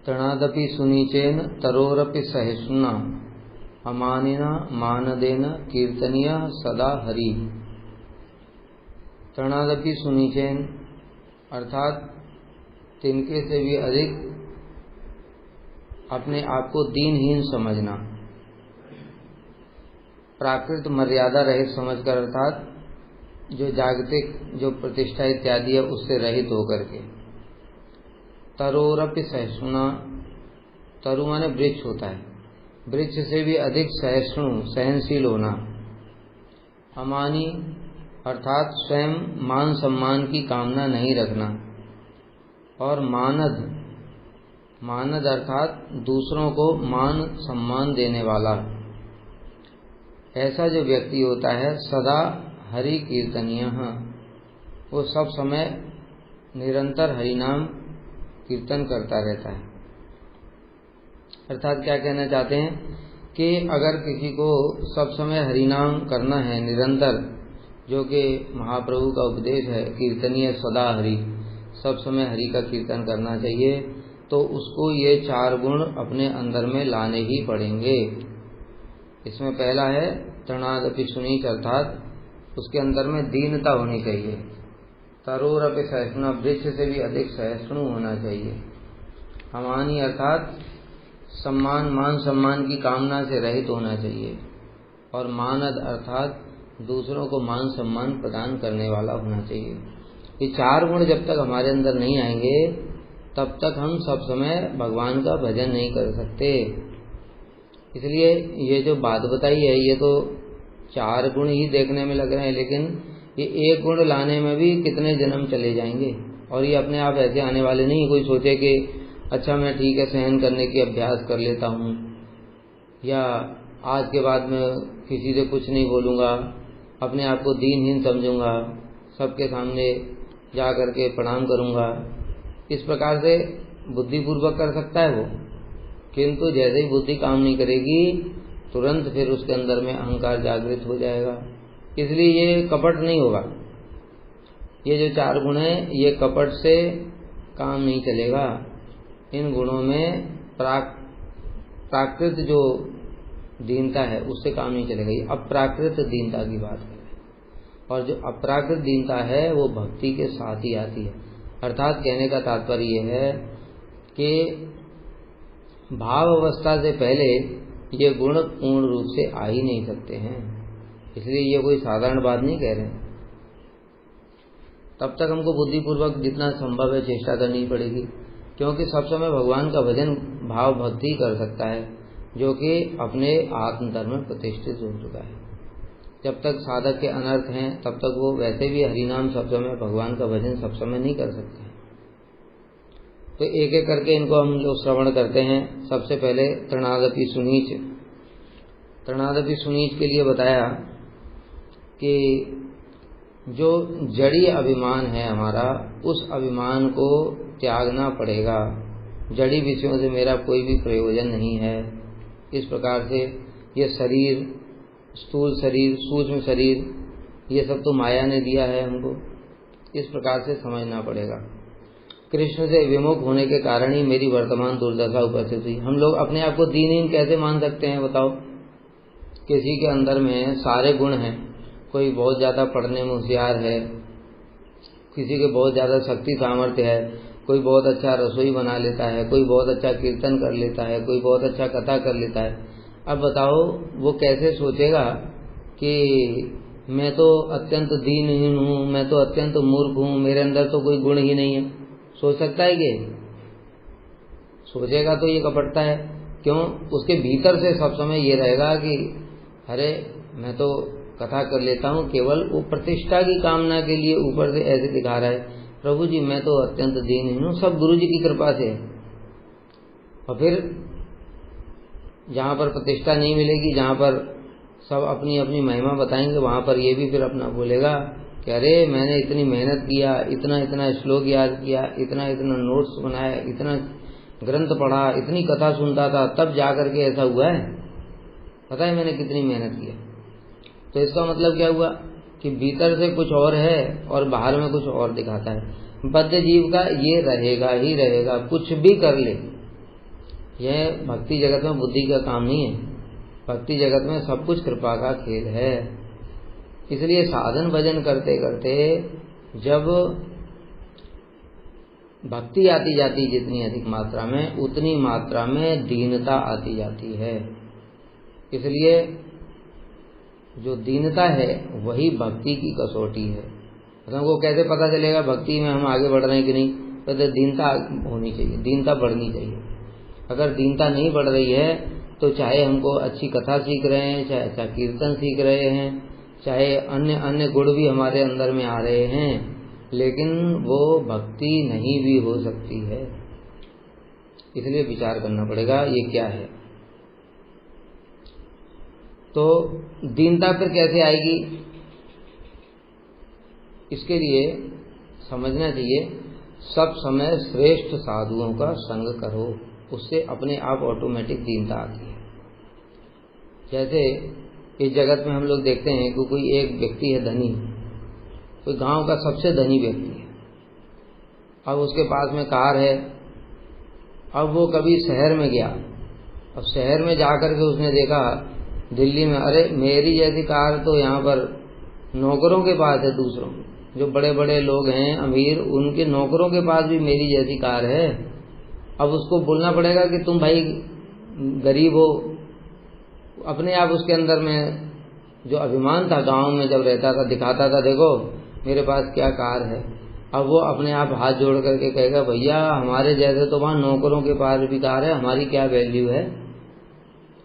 तृणादपि सुनीचेन तरोरपि सहिष्णुना अमानिना मानदेन कीर्तनीय सदा हरि। तृणादपि सुनीचेन अर्थात तिनके से भी अधिक अपने आप को दीनहीन समझना, प्राकृत मर्यादा रहित समझकर, अर्थात जो जागतिक जो प्रतिष्ठा इत्यादि है उससे रहित होकर के। तरोरपि सहिष्णुना, तरु माने वृक्ष होता है, वृक्ष से भी अधिक सहिष्णु सहनशील होना। अमानी अर्थात स्वयं मान सम्मान की कामना नहीं रखना। और मानद, मानद अर्थात दूसरों को मान सम्मान देने वाला। ऐसा जो व्यक्ति होता है सदा हरि कीर्तनीय, वो सब समय निरंतर हरिनाम कीर्तन करता रहता है। अर्थात क्या कहना चाहते हैं कि अगर किसी को सब समय हरिनाम करना है निरंतर, जो कि महाप्रभु का उपदेश है, कीर्तनीय सदा हरि, सब समय हरि का कीर्तन करना चाहिए, तो उसको ये 4 गुण अपने अंदर में लाने ही पड़ेंगे। इसमें पहला है तृणादपि सुनीच, अर्थात उसके अंदर में दीनता होनी चाहिए। तरोरपि सहिष्णुना, वृक्ष से भी अधिक सहिष्णु होना चाहिए। अमानी अर्थात सम्मान, मान सम्मान की कामना से रहित होना चाहिए। और मानद अर्थात दूसरों को मान सम्मान प्रदान करने वाला होना चाहिए। ये 4 गुण जब तक हमारे अंदर नहीं आएंगे तब तक हम सब समय भगवान का भजन नहीं कर सकते। इसलिए ये जो बात बताई है ये तो 4 गुण ही देखने में लग रहे हैं, लेकिन ये 1 गुण लाने में भी कितने जन्म चले जाएंगे। और ये अपने आप ऐसे आने वाले नहीं। कोई सोचे कि अच्छा मैं ठीक है सहन करने की अभ्यास कर लेता हूँ, या आज के बाद मैं किसी से कुछ नहीं बोलूँगा, अपने आप को दीनहीन समझूंगा, सबके सामने जा करके प्रणाम करूंगा, इस प्रकार से बुद्धिपूर्वक कर सकता है वो। किंतु जैसे ही बुद्धि काम नहीं करेगी तुरंत फिर उसके अंदर में अहंकार जागृत हो जाएगा। इसलिए ये कपट नहीं होगा। ये जो 4 गुण है ये कपट से काम नहीं चलेगा। इन गुणों में प्राकृत जो दीनता है उससे काम नहीं चलेगा। ये अप्राकृत दीनता की बात है। और जो अप्राकृत दीनता है वो भक्ति के साथ ही आती है। अर्थात कहने का तात्पर्य ये है कि भाव अवस्था से पहले ये गुण पूर्ण रूप से आ ही नहीं सकते हैं। इसलिए ये कोई साधारण बात नहीं कह रहे हैं। तब तक हमको बुद्धिपूर्वक जितना संभव है चेष्टा करनी पड़ेगी, क्योंकि सब समय भगवान का भजन भाव भक्ति कर सकता है जो कि अपने आत्म धर्म में प्रतिष्ठित हो चुका है। जब तक साधक के अनर्थ हैं तब तक वो वैसे भी हरिनाम सब समय, भगवान का भजन सब समय नहीं कर सकते। तो एक एक करके इनको हम लोग श्रवण करते हैं। सबसे पहले तृणादपि सुनीच। तृणादपि सुनीच के लिए बताया कि जो जड़ी अभिमान है हमारा, उस अभिमान को त्यागना पड़ेगा। जड़ी विषयों से मेरा कोई भी प्रयोजन नहीं है। इस प्रकार से ये शरीर, स्थूल शरीर, सूक्ष्म शरीर, ये सब तो माया ने दिया है हमको, इस प्रकार से समझना पड़ेगा। कृष्ण से विमुख होने के कारण ही मेरी वर्तमान दुर्दशा उपस्थित हुई। हम लोग अपने आप को दीनहीन कैसे मान सकते हैं बताओ? किसी के अंदर में सारे गुण हैं, कोई बहुत ज़्यादा पढ़ने में होशियार है, किसी के बहुत ज़्यादा शक्ति सामर्थ्य है, कोई बहुत अच्छा रसोई बना लेता है, कोई बहुत अच्छा कीर्तन कर लेता है, कोई बहुत अच्छा कथा कर लेता है। अब बताओ वो कैसे सोचेगा कि मैं तो अत्यंत दीनहीन हूँ, मैं तो अत्यंत मूर्ख हूँ, मेरे अंदर तो कोई गुण ही नहीं है? सोच सकता है कि सोचेगा तो ये कपटता है। क्यों? उसके भीतर से सब समय ये रहेगा कि अरे मैं तो कथा कर लेता हूँ, केवल वो प्रतिष्ठा की कामना के लिए ऊपर से ऐसे दिखा रहा है, प्रभु जी मैं तो अत्यंत दीनहीन हूँ, सब गुरु जी की कृपा से। और फिर जहाँ पर प्रतिष्ठा नहीं मिलेगी, जहाँ पर सब अपनी अपनी महिमा बताएंगे, वहाँ पर ये भी फिर अपना बोलेगा कि अरे मैंने इतनी मेहनत किया, इतना इतना श्लोक याद किया, इतना इतना नोट्स बनाया, इतना ग्रंथ पढ़ा, इतनी कथा सुनता था, तब जा करके ऐसा हुआ है। पता है मैंने कितनी मेहनत की। तो इसका मतलब क्या हुआ कि भीतर से कुछ और है और बाहर में कुछ और दिखाता है। बद्ध जीव का ये रहेगा ही रहेगा, कुछ भी कर ले, यह भक्ति जगत में बुद्धि का काम नहीं है। भक्ति जगत में सब कुछ कृपा का खेल है। इसलिए साधन भजन करते करते जब भक्ति आती जाती जितनी अधिक मात्रा में, उतनी मात्रा में दीनता आती जाती है। इसलिए जो दीनता है वही भक्ति की कसौटी है। हमको कैसे पता चलेगा भक्ति में हम आगे बढ़ रहे हैं कि नहीं? तो दीनता होनी चाहिए, दीनता बढ़नी चाहिए। अगर दीनता नहीं बढ़ रही है तो चाहे हमको अच्छी कथा सीख रहे हैं, चाहे अच्छा कीर्तन सीख रहे हैं, चाहे अन्य अन्य गुण भी हमारे अंदर में आ रहे हैं, लेकिन वो भक्ति नहीं भी हो सकती है। इसलिए विचार करना पड़ेगा ये क्या है। तो दीनता फिर कैसे आएगी? इसके लिए समझना चाहिए सब समय श्रेष्ठ साधुओं का संग करो, उससे अपने आप ऑटोमेटिक दीनता आती है। जैसे इस जगत में हम लोग देखते हैं कि कोई एक व्यक्ति है धनी, कोई गांव का सबसे धनी व्यक्ति है, अब उसके पास में कार है। अब वो कभी शहर में गया, अब शहर में जाकर के उसने देखा दिल्ली में, अरे मेरी जैसी कार तो यहाँ पर नौकरों के पास है, दूसरों जो बड़े बड़े लोग हैं अमीर, उनके नौकरों के पास भी मेरी जैसी कार है। अब उसको बोलना पड़ेगा कि तुम भाई गरीब हो। अपने आप उसके अंदर में जो अभिमान था, गांव में जब रहता था दिखाता था, देखो मेरे पास क्या कार है। अब वो अपने आप हाथ जोड़ करके कहेगा भैया हमारे जैसे तो वहां नौकरों के पास भी कार है, हमारी क्या वैल्यू है।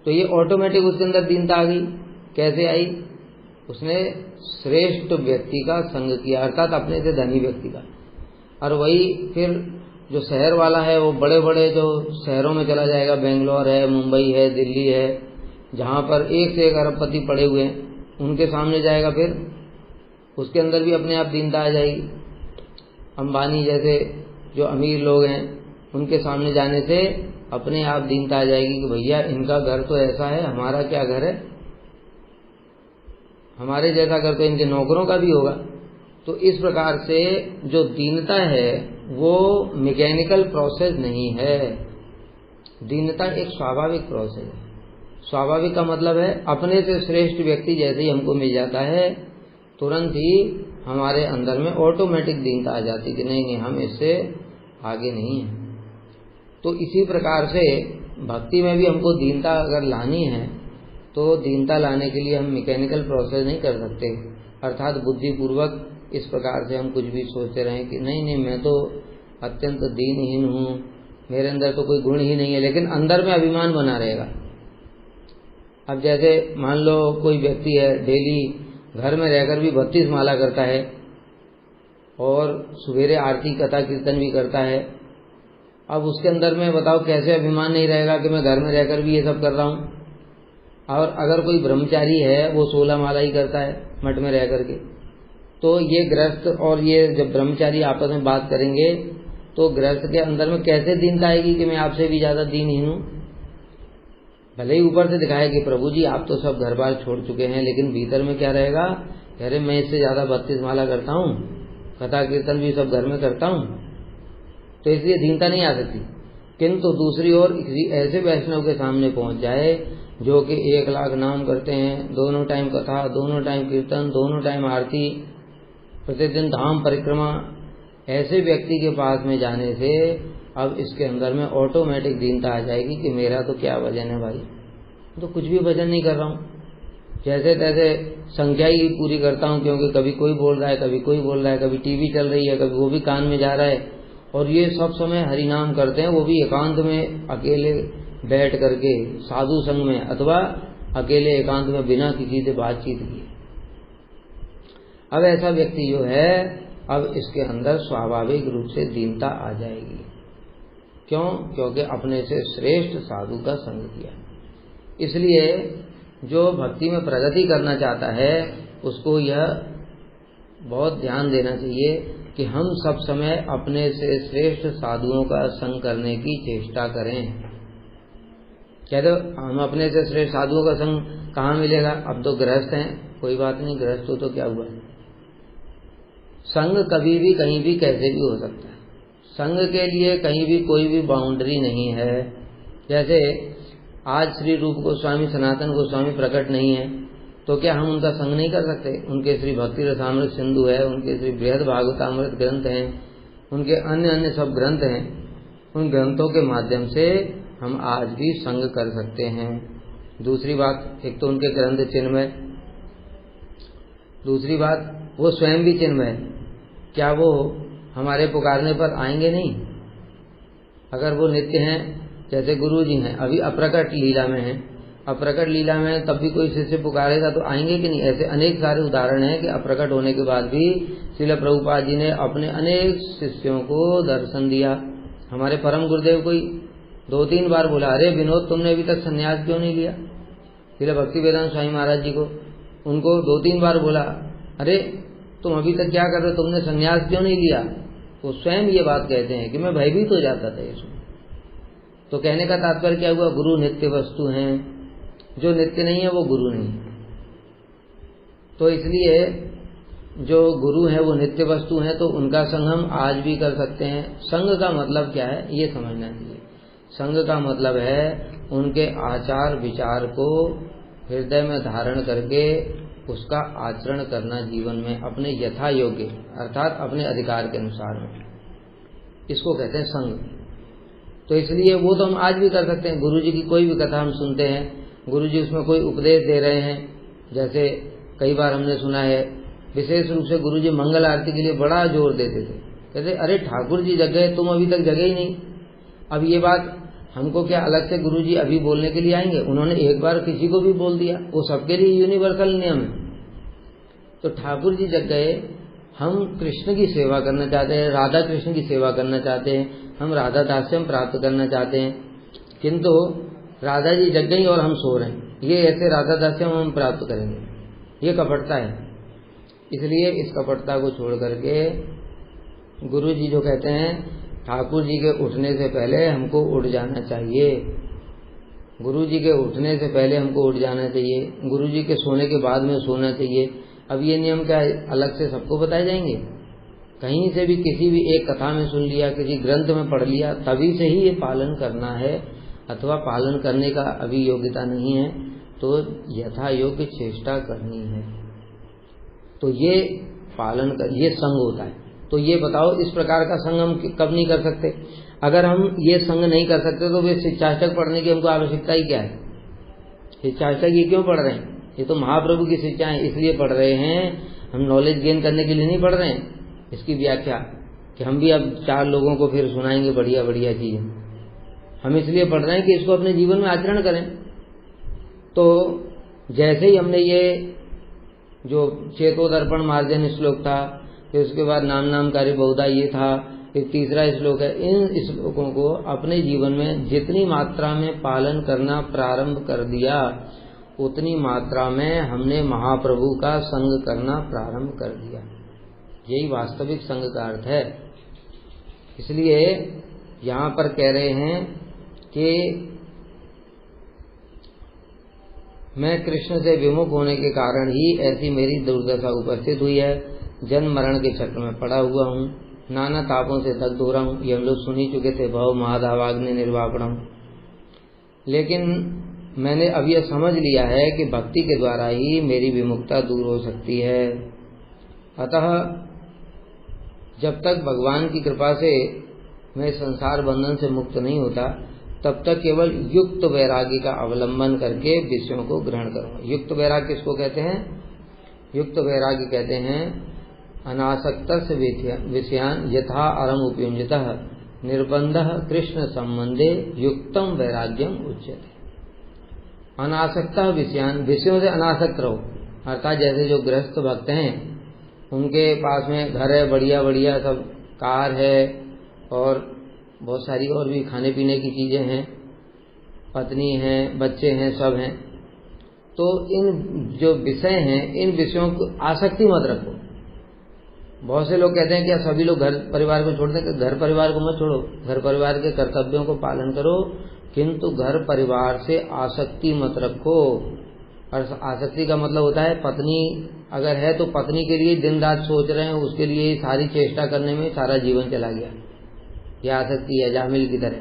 तो ये ऑटोमेटिक उसके अंदर दीनता आ गई। कैसे आई? उसने श्रेष्ठ व्यक्ति का संग किया, अर्थात अपने से धनी व्यक्ति का। और वही फिर जो शहर वाला है वो बड़े बड़े जो शहरों में चला जाएगा, बेंगलोर है, मुंबई है, दिल्ली है, जहां पर एक से एक अरबपति पड़े हुए हैं, उनके सामने जाएगा, फिर उसके अंदर भी अपने आप दीनता आ जाएगी। अंबानी जैसे जो अमीर लोग हैं उनके सामने जाने से अपने आप दीनता आ जाएगी कि भैया इनका घर तो ऐसा है, हमारा क्या घर है, हमारे जैसा घर तो इनके नौकरों का भी होगा। तो इस प्रकार से जो दीनता है वो मैकेनिकल प्रोसेस नहीं है, दीनता एक स्वाभाविक प्रोसेस है। स्वाभाविक का मतलब है अपने से श्रेष्ठ व्यक्ति जैसे ही हमको मिल जाता है, तुरंत ही हमारे अंदर में ऑटोमेटिक दीनता आ जाती कि नहीं हम इससे आगे नहीं है। तो इसी प्रकार से भक्ति में भी हमको दीनता अगर लानी है तो दीनता लाने के लिए हम मैकेनिकल प्रोसेस नहीं कर सकते, अर्थात बुद्धिपूर्वक इस प्रकार से हम कुछ भी सोचते रहें कि नहीं नहीं मैं तो अत्यंत दीनहीन हूँ, मेरे अंदर तो कोई गुण ही नहीं है, लेकिन अंदर में अभिमान बना रहेगा। अब जैसे मान लो कोई व्यक्ति है डेली घर में रहकर भी 32 माला करता है और सवेरे आरती कथा कीर्तन भी करता है। अब उसके अंदर में बताओ कैसे अभिमान नहीं रहेगा कि मैं घर में रहकर भी ये सब कर रहा हूँ। और अगर कोई ब्रह्मचारी है वो 16 माला ही करता है मठ में रह करके, तो ये गृहस्थ और ये जब ब्रह्मचारी आपस में बात करेंगे तो गृहस्थ के अंदर में कैसे दीनता आएगी कि मैं आपसे भी ज्यादा दीनहीन हूँ। भले ही ऊपर से दिखाए कि प्रभु जी आप तो सब घर बार छोड़ चुके हैं, लेकिन भीतर में क्या रहेगा, अरे मैं इससे ज्यादा 32 माला करता हूँ, कथा कीर्तन भी सब घर में करता हूँ, तो इसलिए दीनता नहीं आ सकती। किंतु दूसरी ओर किसी ऐसे वैष्णव के सामने पहुंच जाए जो कि 1 लाख नाम करते हैं, दोनों टाइम कथा, दोनों टाइम कीर्तन, दोनों टाइम आरती, प्रतिदिन धाम परिक्रमा, ऐसे व्यक्ति के पास में जाने से अब इसके अंदर में ऑटोमेटिक दीनता आ जाएगी कि मेरा तो क्या भजन है भाई, तो कुछ भी भजन नहीं कर रहा हूँ, जैसे तैसे संख्या ही पूरी करता हूँ, क्योंकि कभी कोई बोल रहा है, कभी कोई बोल रहा है, कभी टीवी चल रही है, कभी वो भी कान में जा रहा है, और ये सब समय हरिनाम करते हैं, वो भी एकांत में अकेले बैठ करके साधु संग में, अथवा अकेले एकांत में बिना किसी से बातचीत किए। अब ऐसा व्यक्ति जो है, अब इसके अंदर स्वाभाविक रूप से दीनता आ जाएगी। क्यों? क्योंकि अपने से श्रेष्ठ साधु का संग किया। इसलिए जो भक्ति में प्रगति करना चाहता है उसको यह बहुत ध्यान देना चाहिए कि हम सब समय अपने से श्रेष्ठ साधुओं का संग करने की चेष्टा करें। कहते हम अपने से श्रेष्ठ साधुओं का संग कहाँ मिलेगा? अब तो गृहस्थ हैं, कोई बात नहीं, गृहस्थ हो तो क्या हुआ, संग कभी भी कहीं भी कैसे भी हो सकता है। संग के लिए कहीं भी कोई भी बाउंड्री नहीं है जैसे आज श्री रूप गोस्वामी सनातन गोस्वामी प्रकट नहीं है तो क्या हम उनका संग नहीं कर सकते? उनके श्री भक्ति रसामृत सिंधु है, उनके श्री बृहद भागवतामृत ग्रंथ हैं, उनके अन्य अन्य सब ग्रंथ हैं। उन ग्रंथों के माध्यम से हम आज भी संग कर सकते हैं। दूसरी बात, एक तो उनके ग्रंथ चिन्मय, दूसरी बात वो स्वयं भी चिन्मय। क्या वो हमारे पुकारने पर आएंगे नहीं? अगर वो नित्य हैं, जैसे गुरु जी हैं, अभी अप्रकट लीला में हैं, अप्रकट लीला में तब भी कोई शिष्य पुकारेगा तो आएंगे कि नहीं? ऐसे अनेक सारे उदाहरण हैं कि अप्रकट होने के बाद भी श्रील प्रभुपाद जी ने अपने अनेक शिष्यों को दर्शन दिया। हमारे परम गुरुदेव को 2-3 बार बोला, अरे विनोद तुमने अभी तक संन्यास क्यों नहीं लिया? श्रील भक्ति वेदांत स्वामी महाराज जी को, उनको 2-3 बार बोला, अरे तुम अभी तक क्या कर रहे हो, तुमने संन्यास क्यों नहीं लिया? वो स्वयं ये बात कहते हैं कि मैं भयभीत हो जाता था इसमें। तो कहने का तात्पर्य क्या हुआ? गुरु नित्य वस्तु हैं, जो नित्य नहीं है वो गुरु नहीं। तो इसलिए जो गुरु है वो नित्य वस्तु हैं, तो उनका संग हम आज भी कर सकते हैं। संग का मतलब क्या है ये समझना चाहिए। संग का मतलब है उनके आचार विचार को हृदय में धारण करके उसका आचरण करना जीवन में अपने यथा योग्य, अर्थात अपने अधिकार के अनुसार में, इसको कहते हैं संग। तो इसलिए वो तो हम आज भी कर सकते हैं। गुरु जी की कोई भी कथा हम सुनते हैं, गुरु जी उसमें कोई उपदेश दे रहे हैं, जैसे कई बार हमने सुना है, विशेष रूप से गुरु जी मंगल आरती के लिए बड़ा जोर देते थे, कहते अरे ठाकुर जी जग गए, तुम अभी तक जगे ही नहीं। अब ये बात हमको क्या अलग से गुरु जी अभी बोलने के लिए आएंगे? उन्होंने एक बार किसी को भी बोल दिया, वो सबके लिए यूनिवर्सल नियम है। तो ठाकुर जी जग गए, हम कृष्ण की सेवा करना चाहते हैं, राधा कृष्ण की सेवा करना चाहते हैं, हम राधा दास्यम प्राप्त करना चाहते हैं, किंतु राधा जी जग गई और हम सो रहे हैं, ये ऐसे राधा दास्यम हम प्राप्त करेंगे? ये कपटता है। इसलिए इस कपटता को छोड़ करके गुरु जी जो कहते हैं ठाकुर जी के उठने से पहले हमको उठ जाना चाहिए, गुरु जी के उठने से पहले हमको उठ जाना चाहिए, गुरु जी के सोने के बाद में सोना चाहिए। अब ये नियम क्या अलग से सबको बताए जाएंगे? कहीं से भी किसी भी एक कथा में सुन लिया, किसी ग्रंथ में पढ़ लिया, तभी से ही ये पालन करना है, अथवा पालन करने का अभी योग्यता नहीं है तो यथा योग्य चेष्टा करनी है। तो ये पालन कर, ये संग होता है। तो ये बताओ इस प्रकार का संग हम कब नहीं कर सकते? अगर हम ये संग नहीं कर सकते तो वे शिक्षाष्टक पढ़ने की हमको आवश्यकता ही क्या है? शिक्षाष्टक ये क्यों पढ़ रहे हैं? ये तो महाप्रभु की शिक्षाएं इसलिए पढ़ रहे हैं, हम नॉलेज गेन करने के लिए नहीं पढ़ रहे हैं। इसकी व्याख्या कि हम भी अब 4 लोगों को फिर सुनाएंगे बढ़िया बढ़िया चीजें, हम इसलिए पढ़ रहे हैं कि इसको अपने जीवन में आचरण करें। तो जैसे ही हमने ये जो चेतोदर्पण मार्जन श्लोक था, फिर उसके बाद नाम नाम कार्य बहुधा ये था, फिर तीसरा श्लोक है, इन श्लोकों को अपने जीवन में जितनी मात्रा में पालन करना प्रारंभ कर दिया उतनी मात्रा में हमने महाप्रभु का संग करना प्रारंभ कर दिया। यही वास्तविक संग का अर्थ है। इसलिए यहाँ पर कह रहे हैं कि मैं कृष्ण से विमुख होने के कारण ही ऐसी मेरी दुर्दशा उपस्थित हुई है, जन्म मरण के चक्र में पड़ा हुआ हूँ, नाना तापों से दग्ध हो रहा हूँ। ये हम लोग सुन ही चुके थे, भव महादावाग्नि निर्वापणम। लेकिन मैंने अब यह समझ लिया है कि भक्ति के द्वारा ही मेरी विमुखता दूर हो सकती है। अतः जब तक भगवान की कृपा से मैं संसार बंधन से मुक्त नहीं होता, तब तक केवल युक्त वैराग्य का अवलंबन करके विषयों को ग्रहण करूंगा। युक्त वैराग्य किसको कहते हैं? युक्त वैराग्य कहते हैं अनासक्त विषयान यथा अरम उपयुंजतः निर्बंधः कृष्ण संबंधे युक्तम वैराग्यम उच्यते। अनासक्त विषयान, विषयों से अनासक्त रहो, अर्थात जैसे जो गृहस्थ भक्त हैं उनके पास में घर है, बढ़िया बढ़िया सब कार है और बहुत सारी और भी खाने पीने की चीजें हैं, पत्नी है, बच्चे हैं, सब हैं। तो इन जो विषय हैं इन विषयों को आसक्ति मत रखो। बहुत से लोग कहते हैं कि सभी लोग घर परिवार को छोड़ दें, घर परिवार को मत छोड़ो, घर परिवार के कर्तव्यों को पालन करो, किंतु घर परिवार से आसक्ति मत रखो। और आसक्ति का मतलब होता है पत्नी अगर है तो पत्नी के लिए दिन रात सोच रहे हैं, उसके लिए सारी चेष्टा करने में सारा जीवन चला गया, यह आसक्ति है जामिल की तरह।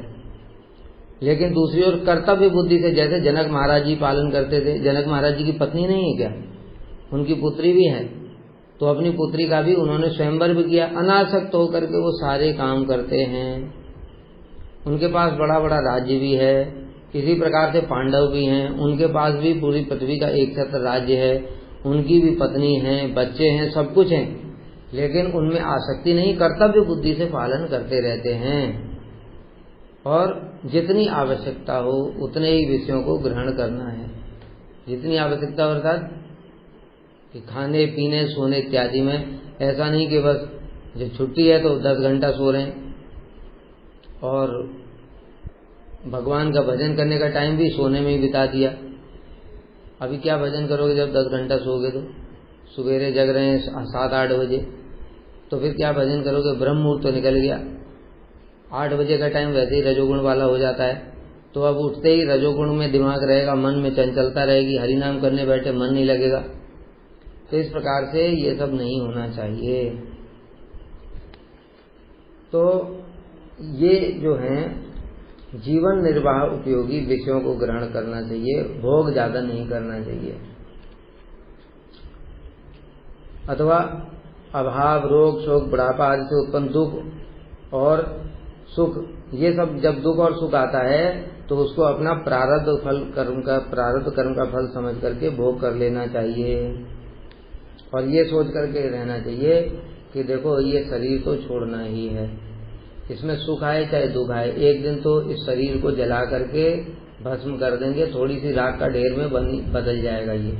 लेकिन दूसरी ओर कर्तव्य बुद्धि से, जैसे जनक महाराज जी पालन करते थे, जनक महाराज जी की पत्नी नहीं है क्या, उनकी पुत्री भी है, तो अपनी पुत्री का भी उन्होंने स्वयंवर भी किया, अनासक्त होकर के वो सारे काम करते हैं। उनके पास बड़ा बड़ा राज्य भी है, इसी प्रकार से पांडव भी हैं, उनके पास भी पूरी पृथ्वी का एक छत्र राज्य है, उनकी भी पत्नी है, बच्चे हैं, सब कुछ है, लेकिन उनमें आसक्ति नहीं, कर्तव्य बुद्धि से पालन करते रहते हैं और जितनी आवश्यकता हो उतने ही विषयों को ग्रहण करना है। जितनी आवश्यकता अर्थात कि खाने पीने सोने इत्यादि में, ऐसा नहीं कि बस जब छुट्टी है तो 10 घंटा सो रहे हैं, और भगवान का भजन करने का टाइम भी सोने में ही बिता दिया। अभी क्या भजन करोगे जब 10 घंटा सोगे, तो सवेरे जग रहे हैं 7-8 बजे, तो फिर क्या भजन करोगे, ब्रह्म मुहूर्त तो निकल गया, 8 बजे का टाइम वैसे ही रजोगुण वाला हो जाता है, तो अब उठते ही रजोगुण में दिमाग रहेगा, मन में चंचलता रहेगी, हरिनाम करने बैठे मन नहीं लगेगा। तो इस प्रकार से ये सब नहीं होना चाहिए। तो ये जो है जीवन निर्वाह उपयोगी विषयों को ग्रहण करना चाहिए, भोग ज्यादा नहीं करना चाहिए। अथवा अभाव, रोग, शोक, बुढ़ापा आदि से उत्पन्न दुख और सुख, ये सब जब दुख और सुख आता है तो उसको अपना प्रारब्ध कर्म का फल समझ करके भोग कर लेना चाहिए, और ये सोच करके रहना चाहिए कि देखो ये शरीर तो छोड़ना ही है, इसमें सुख आए चाहे दुख आए, एक दिन तो इस शरीर को जला करके भस्म कर देंगे, थोड़ी सी राख का ढेर में बदल जाएगा ये।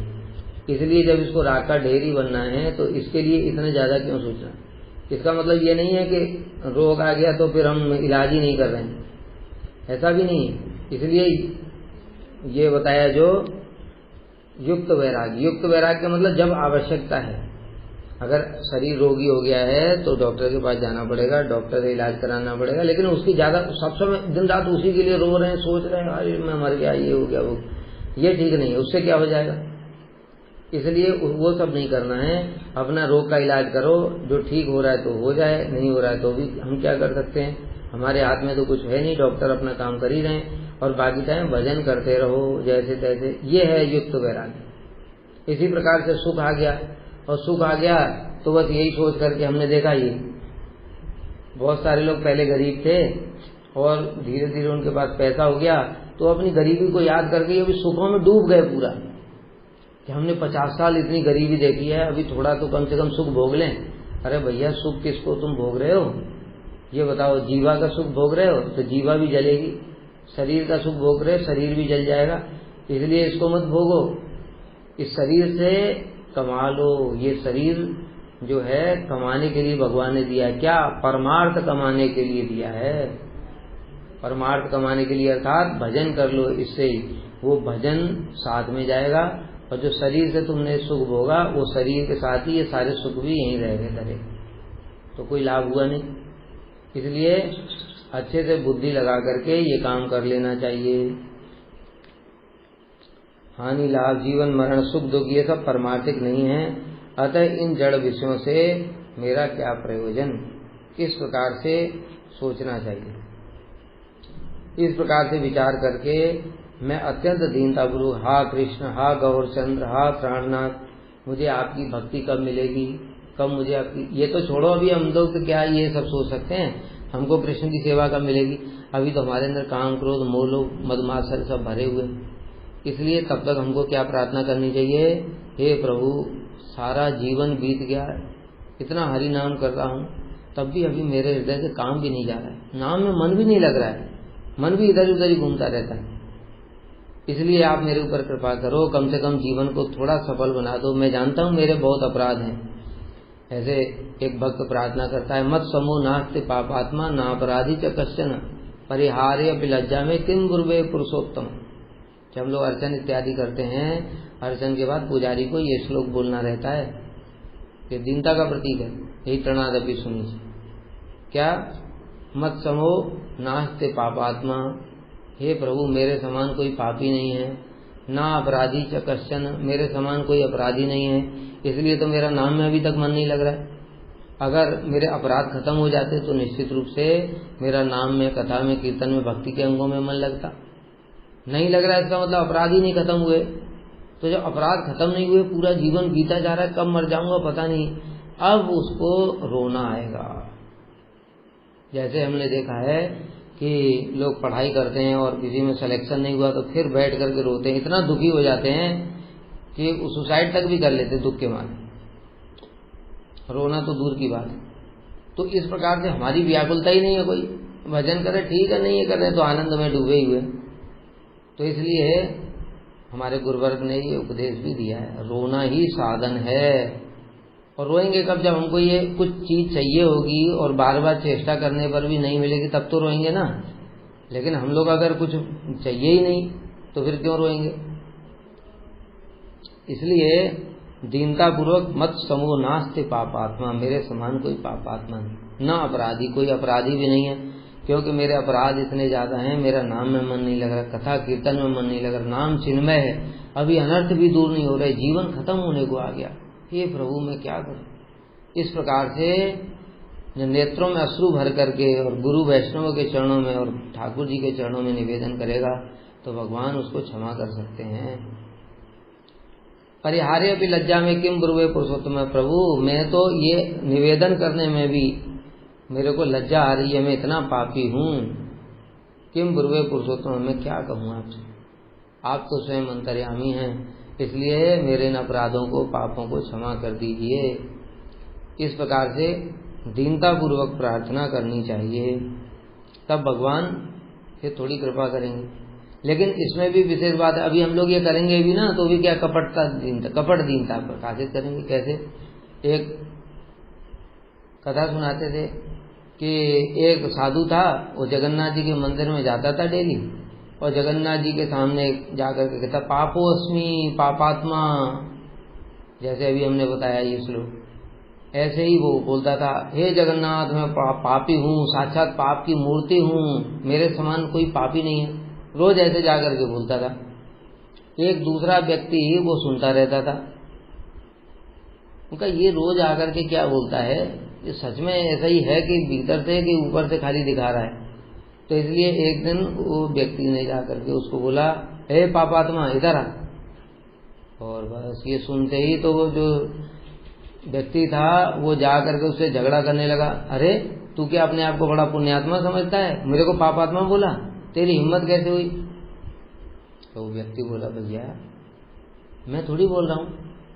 इसलिए जब इसको राख का ढेर ही बनना है तो इसके लिए इतना ज्यादा क्यों सोचना। इसका मतलब ये नहीं है कि रोग आ गया तो फिर हम इलाज ही नहीं कर रहे हैं, ऐसा भी नहीं है। इसलिए ये बताया जो युक्त वैराग्य, युक्त वैराग्य का मतलब जब आवश्यकता है, अगर शरीर रोगी हो गया है तो डॉक्टर के पास जाना पड़ेगा, डॉक्टर से इलाज कराना पड़ेगा, लेकिन उसकी ज्यादा सब समय दिन रात उसी के लिए रो रहे हैं, सोच रहे हैं अरे मैं मर गया, ये हो गया, वो, ये ठीक नहीं है, उससे क्या हो जाएगा। इसलिए वो सब नहीं करना है, अपना रोग का इलाज करो, जो ठीक हो रहा है तो हो जाए, नहीं हो रहा है तो भी हम क्या कर सकते हैं, हमारे हाथ में तो कुछ है नहीं, डॉक्टर अपना काम कर ही रहे हैं, और बाकी टाइम भजन करते रहो जैसे तैसे, ये है युक्त वैराग्य। इसी प्रकार से सुख आ गया, और सुख आ गया तो बस यही सोच करके हमने देखा, ये बहुत सारे लोग पहले गरीब थे और धीरे धीरे उनके पास पैसा हो गया तो अपनी गरीबी को याद करके अभी सुखों में डूब गए पूरा, कि हमने 50 साल इतनी गरीबी देखी है, अभी थोड़ा तो कम से कम सुख भोग लें। अरे भैया सुख किसको तुम भोग रहे हो, ये बताओ। जीवा का सुख भोग रहे हो तो जीवा भी जलेगी, शरीर का सुख भोग रहे हो शरीर भी जल जाएगा, इसलिए इसको मत भोगो, इस शरीर से कमा लो। ये शरीर जो है कमाने के लिए भगवान ने दिया है, क्या परमार्थ कमाने के लिए दिया है, परमार्थ कमाने के लिए, अर्थात भजन कर लो, इससे वो भजन साथ में जाएगा, और जो शरीर से तुमने सुख भोगा वो शरीर के साथ ही ये सारे सुख भी यहीं रह गए धरे, तो कोई लाभ हुआ नहीं। इसलिए अच्छे से बुद्धि लगा करके ये काम कर लेना चाहिए। हानि लाभ, जीवन मरण, सुख दुख, ये सब परमार्थिक नहीं है, अतः इन जड़ विषयों से मेरा क्या प्रयोजन, इस प्रकार से सोचना चाहिए। इस प्रकार से विचार करके मैं अत्यंत दीनतापूर्वक, हा कृष्ण, हा गौरचंद्र, हा प्राणनाथ, मुझे आपकी भक्ति कब मिलेगी, कब मुझे आपकी, ये तो छोड़ो, अभी हम लोग तो क्या ये सब सोच सकते हैं, हमको कृष्ण की सेवा कब मिलेगी, अभी तो हमारे अंदर काम क्रोध मोह लोभ मदमात्सर्य सब भरे हुए। इसलिए तब तक हमको क्या प्रार्थना करनी चाहिए, हे प्रभु सारा जीवन बीत गया, इतना हरि नाम कर रहा हूँ, तब भी अभी मेरे हृदय से काम भी नहीं जा रहा है, नाम में मन भी नहीं लग रहा है, मन भी इधर उधर ही घूमता रहता है। इसलिए आप मेरे ऊपर कृपा करो, कम से कम जीवन को थोड़ा सफल बना दो। मैं जानता हूँ मेरे बहुत अपराध हैं। ऐसे एक भक्त प्रार्थना करता है, मत समो नास्ति पापात्मा ना अपराधी च कश्चन परिहार्य लज्जा में किम गुरुवे पुरुषोत्तम। जब हम लोग अर्चन इत्यादि करते हैं, अर्चन के बाद पुजारी को ये श्लोक बोलना रहता है, कि दीनता का प्रतीक है, यही प्रणादपि सुनिए। क्या, मत समो नास्ति पापात्मा, हे प्रभु मेरे समान कोई पापी नहीं है, ना अपराधी च कश्चन, मेरे समान कोई अपराधी नहीं है, इसलिए तो मेरा नाम में अभी तक मन नहीं लग रहा है। अगर मेरे अपराध खत्म हो जाते तो निश्चित रूप से मेरा नाम में, कथा में, कीर्तन में, भक्ति के अंगों में मन लगता। नहीं लग रहा, इसका मतलब अपराध ही नहीं खत्म हुए। तो जब अपराध खत्म नहीं हुए, पूरा जीवन बीता जा रहा है, कब मर जाऊंगा पता नहीं, अब उसको रोना आएगा। जैसे हमने देखा है कि लोग पढ़ाई करते हैं और किसी में सिलेक्शन नहीं हुआ तो फिर बैठ करके रोते हैं, इतना दुखी हो जाते हैं कि सुसाइड तक भी कर लेते दुख के मारे, रोना तो दूर की बात है। तो इस प्रकार से हमारी व्याकुलता ही नहीं है, कोई भजन करे ठीक है, नहीं है कर रहे तो आनंद में डूबे हुए। तो इसलिए हमारे गुरुवर्ग ने ये उपदेश भी दिया है, रोना ही साधन है। और रोएंगे कब, जब हमको ये कुछ चीज चाहिए होगी और बार बार चेष्टा करने पर भी नहीं मिलेगी, तब तो रोएंगे ना। लेकिन हम लोग अगर कुछ चाहिए ही नहीं तो फिर क्यों रोएंगे। इसलिए दीनता पूर्वक मत समूह नास्ते पापात्मा, मेरे समान कोई पापात्मा नहीं, न अपराधी, कोई अपराधी भी नहीं है, क्योंकि मेरे अपराध इतने ज्यादा हैं, मेरा नाम में मन नहीं लग रहा, कथा कीर्तन में मन नहीं लग रहा, नाम चिन्मय है, अभी अनर्थ भी दूर नहीं हो रहे, जीवन खत्म होने को आ गया, हे प्रभु मैं क्या करूं। इस प्रकार से नेत्रों में अश्रु भर करके और गुरु वैष्णव के चरणों में और ठाकुर जी के चरणों में निवेदन करेगा तो भगवान उसको क्षमा कर सकते हैं। परिहार्य अभी लज्जा में किम ब्रुवे पुरुषोत्तम, प्रभु मैं तो ये निवेदन करने में भी मेरे को लज्जा आ रही है, मैं इतना पापी हूँ। किम ब्रुवे पुरुषोत्तम, मैं क्या कहूँ आपसे, आप तो स्वयं अंतर्यामी हैं, इसलिए मेरे इन अपराधों को, पापों को क्षमा कर दीजिए। इस प्रकार से दीनता पूर्वक प्रार्थना करनी चाहिए, तब भगवान फिर थोड़ी कृपा करेंगे। लेकिन इसमें भी विशेष बात है, अभी हम लोग ये करेंगे भी ना तो भी क्या कपट दीनता प्रकाशित करेंगे। कैसे, एक कथा सुनाते थे कि एक साधु था, वो जगन्नाथ जी के मंदिर में जाता था डेली, और जगन्नाथ जी के सामने जाकर के कहता पापोस्मि पापात्मा, जैसे अभी हमने बताया ये श्लोक, ऐसे ही वो बोलता था, हे जगन्नाथ मैं पापी हूँ, साक्षात पाप की मूर्ति हूँ, मेरे समान कोई पापी नहीं है, रोज ऐसे जाकर के बोलता था। एक दूसरा व्यक्ति वो सुनता रहता था, उनका ये रोज आकर के क्या बोलता है, ये सच में ऐसा ही है कि भीतर से कि ऊपर से खाली दिखा रहा है। तो इसलिए एक दिन वो व्यक्ति ने जाकर के उसको बोला, हे पापात्मा इधर आ। और बस ये सुनते ही तो वो जो व्यक्ति था वो जाकर के उससे झगड़ा करने लगा, अरे तू क्या अपने आप को बड़ा पुण्यात्मा समझता है, मेरे को पापात्मा बोला, तेरी हिम्मत कैसे हुई। तो वो व्यक्ति बोला, भैया मैं थोड़ी बोल रहा हूँ,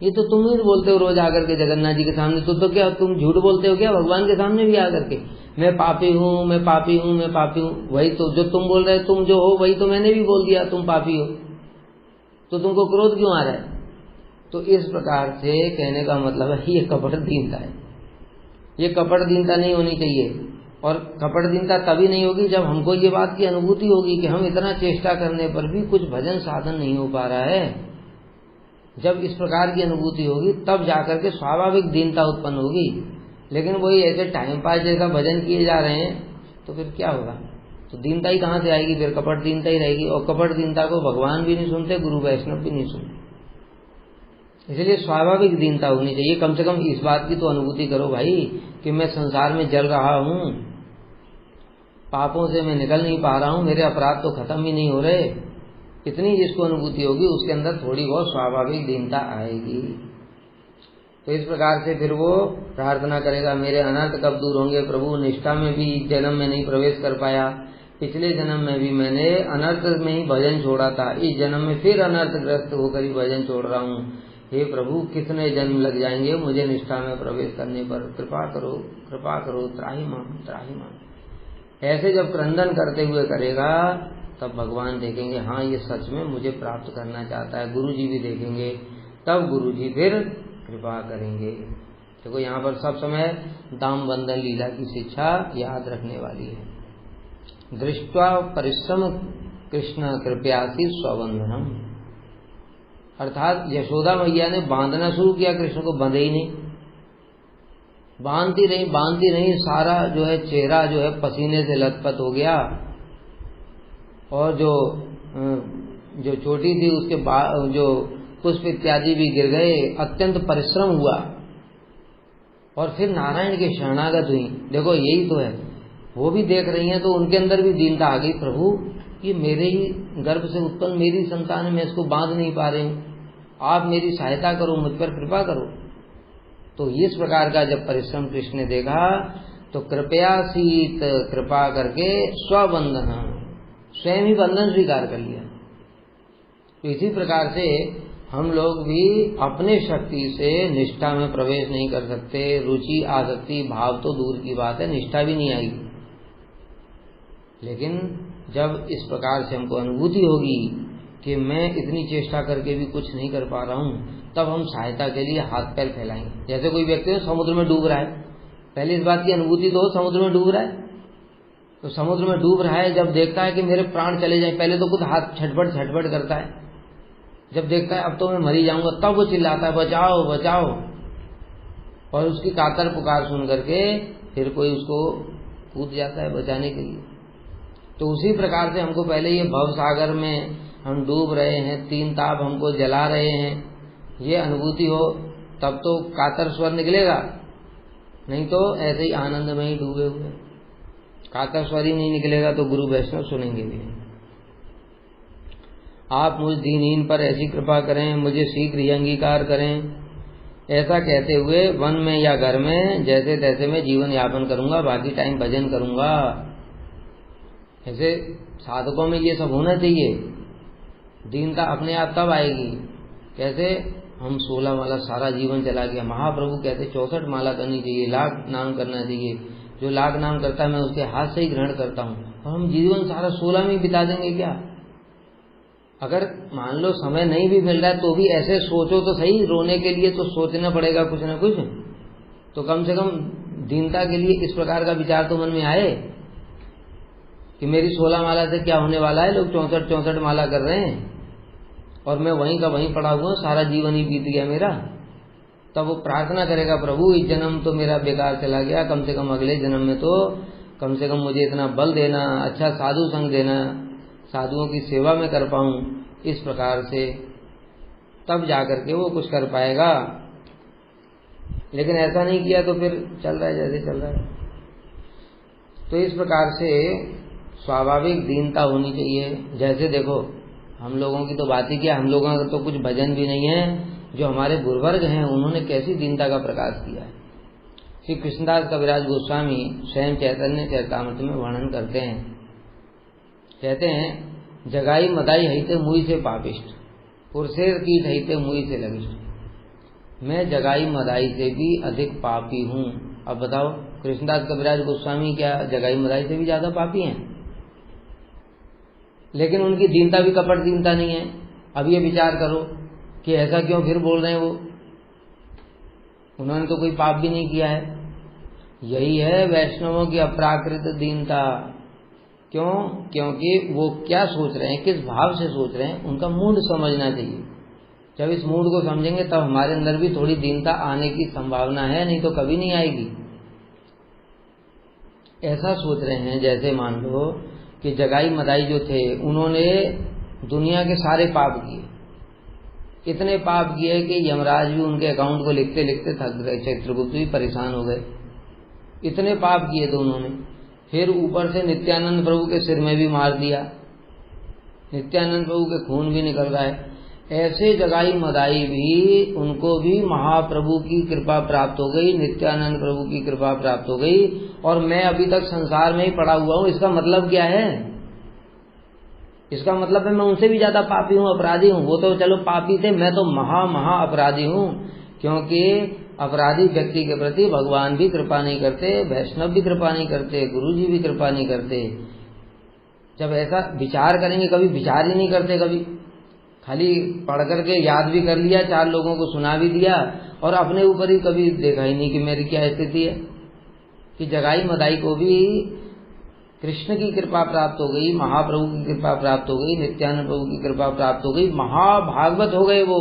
ये तो तुम ही बोलते हो रोज आकर के जगन्नाथ जी के सामने, तो क्या तुम झूठ बोलते हो क्या भगवान के सामने भी आकर के, मैं पापी हूँ, मैं पापी हूँ, मैं पापी हूँ। वही तो जो तुम बोल रहे, तुम जो हो वही तो मैंने भी बोल दिया, तुम पापी हो, तो तुमको क्रोध क्यों आ रहा है। तो इस प्रकार से कहने का मतलब है ये कपट दीनता है, ये कपट दीनता नहीं होनी चाहिए। और कपट दीनता तभी नहीं होगी जब हमको ये बात की अनुभूति होगी कि हम इतना चेष्टा करने पर भी कुछ भजन साधन नहीं हो पा रहा है। जब इस प्रकार की अनुभूति होगी तब जाकर के स्वाभाविक दीनता उत्पन्न होगी। लेकिन वही ऐसे टाइम पास जैसा भजन किए जा रहे हैं तो फिर क्या होगा, तो दीनता ही कहाँ से आएगी, फिर कपट दीनता ही रहेगी। और कपट दीनता को भगवान भी नहीं सुनते, गुरु वैष्णव भी नहीं सुनते। इसलिए स्वाभाविक दीनता होनी चाहिए। कम से कम इस बात की तो अनुभूति करो भाई कि मैं संसार में जल रहा हूँ, पापों से मैं निकल नहीं पा रहा हूँ, मेरे अपराध तो खत्म ही नहीं हो रहे। इतनी जिसको अनुभूति होगी उसके अंदर थोड़ी बहुत स्वाभाविक दीनता आएगी। तो इस प्रकार से फिर वो प्रार्थना करेगा, मेरे अनर्थ कब दूर होंगे प्रभु। निष्ठा में भी जन्म में नहीं प्रवेश कर पाया, पिछले जन्म में भी मैंने अनर्थ में ही भजन छोड़ा था, इस जन्म में फिर अनर्थग्रस्त होकर ही भजन छोड़ रहा हूँ। हे प्रभु कितने जन्म लग जाएंगे मुझे निष्ठा में प्रवेश करने पर, कृपा करो कृपा करो, त्राहि माम त्राहि माम। ऐसे जब क्रंदन करते हुए करेगा तब भगवान देखेंगे हाँ ये सच में मुझे प्राप्त करना चाहता है। गुरु जी भी देखेंगे, तब गुरु जी फिर कृपा करेंगे। देखो यहाँ पर सब समय दाम बंधन लीला की शिक्षा याद रखने वाली है। दृष्ट्वा परिश्रम कृष्ण कृपयासी स्वबंधनम, अर्थात यशोदा मैया ने बांधना शुरू किया, कृष्ण को बंधे ही नहीं, बांधती रही, सारा जो है चेहरा जो है पसीने से लथपथ हो गया, और जो चोटी थी उसके जो पुष्प इत्यादि भी गिर गए, अत्यंत परिश्रम हुआ। और फिर नारायण के शरणागत हुई। देखो यही तो है, वो भी देख रही हैं तो उनके अंदर भी दीनता आ गई, प्रभु ये मेरे ही गर्भ से उत्पन्न मेरी संतान है, मैं इसको बांध नहीं पा रही हूँ, आप मेरी सहायता करो, मुझ पर कृपा करो। तो इस प्रकार का जब परिश्रम कृष्ण ने देखा तो कृपया सीत कृपा करके स्वबंधन, स्वयं ही बंधन स्वीकार कर लिया। तो इसी प्रकार से हम लोग भी अपने शक्ति से निष्ठा में प्रवेश नहीं कर सकते। रुचि आसक्ति भाव तो दूर की बात है, निष्ठा भी नहीं आएगी। लेकिन जब इस प्रकार से हमको अनुभूति होगी कि मैं इतनी चेष्टा करके भी कुछ नहीं कर पा रहा हूँ, तब हम सहायता के लिए हाथ पैर फैलाएंगे। जैसे कोई व्यक्ति समुद्र में डूब रहा है, पहले इस बात की अनुभूति तो हो समुद्र में डूब रहा है, तो समुद्र में डूब रहा है, जब देखता है कि मेरे प्राण चले जाए, पहले तो खुद हाथ छटपट छटपट करता है, जब देखता है अब तो मैं मरी जाऊंगा, तब वो चिल्लाता है बचाओ बचाओ, और उसकी कातर पुकार सुन करके फिर कोई उसको कूद जाता है बचाने के लिए। तो उसी प्रकार से हमको पहले ये भव सागर में हम डूब रहे हैं, तीन ताप हमको जला रहे हैं, ये अनुभूति हो तब तो कातर स्वर निकलेगा, नहीं तो ऐसे ही आनंद में ही डूबे हुए। कातर स्वर ही नहीं निकलेगा तो गुरु वैष्णव सुनेंगे भी नहीं। आप मुझ दीनहीन पर ऐसी कृपा करें, मुझे शीघ्र ही अंगीकार करें। ऐसा कहते हुए वन में या घर में जैसे तैसे मैं जीवन यापन करूंगा, बाकी टाइम भजन करूंगा। ऐसे साधकों में ये सब होना चाहिए। दीनता अपने आप तब आएगी, कैसे हम 16 माला सारा जीवन चला गया। महाप्रभु कहते 64 माला करनी चाहिए, लाख नाम करना चाहिए, जो लाख नाम करता है मैं उसके हाथ से ही ग्रहण करता हूँ, और हम जीवन सारा 16 में ही बिता देंगे क्या? अगर मान लो समय नहीं भी मिल रहा है तो भी ऐसे सोचो तो सही, रोने के लिए तो सोचना पड़ेगा कुछ ना कुछ, तो कम से कम दीनता के लिए इस प्रकार का विचार तो मन में आए कि मेरी 16 माला से क्या होने वाला है, लोग 64 माला कर रहे हैं और मैं वहीं का वहीं पड़ा हुआ, सारा जीवन ही बीत गया मेरा। तब वो प्रार्थना करेगा प्रभु इस जन्म तो मेरा बेकार चला गया, कम से कम अगले जन्म में तो कम से कम मुझे इतना बल देना, अच्छा साधु संग देना, साधुओं की सेवा में कर पाऊं, इस प्रकार से तब जाकर के वो कुछ कर पाएगा। लेकिन ऐसा नहीं किया तो फिर चल रहा है जैसे चल रहा है। तो इस प्रकार से स्वाभाविक दीनता होनी चाहिए। जैसे देखो हम लोगों की तो बात ही क्या, हम लोगों का तो कुछ भजन भी नहीं है, जो हमारे गुरुवर्ग हैं उन्होंने कैसी दीनता का प्रकाश किया है। श्री कृष्णदास कविराज गोस्वामी स्वयं चैतन्य चरितामृत में वर्णन करते हैं, कहते हैं जगाई मदाई हईते मुई से पापिष्ट, पुरसेर कीट हईते मुई से लगिष्ट। मैं जगाई मदाई से भी अधिक पापी हूँ। अब बताओ कृष्णदास कविराज गोस्वामी क्या जगाई मदाई से भी ज्यादा पापी हैं? लेकिन उनकी दीनता भी कपट दीनता नहीं है। अब ये विचार करो कि ऐसा क्यों फिर बोल रहे हैं वो, उन्होंने तो कोई पाप भी नहीं किया है। यही है वैष्णवों की अपराकृत दीनता। क्यों? क्योंकि वो क्या सोच रहे हैं, किस भाव से सोच रहे हैं, उनका मूड समझना चाहिए। जब इस मूड को समझेंगे तब हमारे अंदर भी थोड़ी दीनता आने की संभावना है, नहीं तो कभी नहीं आएगी। ऐसा सोच रहे हैं जैसे मान लो कि जगाई मदाई जो थे उन्होंने दुनिया के सारे पाप किए, इतने पाप किए कि यमराज भी उनके अकाउंट को लिखते लिखते थक गए, चित्रगुप्त भी परेशान हो गए, इतने पाप किए तो उन्होंने। फिर ऊपर से नित्यानंद प्रभु के सिर में भी मार दिया, नित्यानंद प्रभु के खून भी निकल रहा है। ऐसे जगाई मदाई भी उनको भी महाप्रभु की कृपा प्राप्त हो गई, नित्यानंद प्रभु की कृपा प्राप्त हो गई, और मैं अभी तक संसार में ही पड़ा हुआ हूँ। इसका मतलब क्या है? इसका मतलब है मैं उनसे भी ज्यादा पापी हूँ, अपराधी हूँ। वो तो चलो पापी थे, मैं तो महा अपराधी हूँ, क्योंकि अपराधी व्यक्ति के प्रति भगवान भी कृपा नहीं करते, वैष्णव भी कृपा नहीं करते, गुरु जी भी कृपा नहीं करते। जब ऐसा विचार करेंगे, कभी विचार ही नहीं करते, कभी खाली पढ़ करके याद भी कर लिया, 4 लोगों को सुना भी दिया, और अपने ऊपर ही कभी देखा ही नहीं कि मेरी क्या स्थिति है। कि जगाई मदाई को भी कृष्ण की कृपा प्राप्त हो गई, महाप्रभु की कृपा प्राप्त हो गई, नित्यानंद प्रभु की कृपा प्राप्त हो गई, महाभागवत हो गए वो।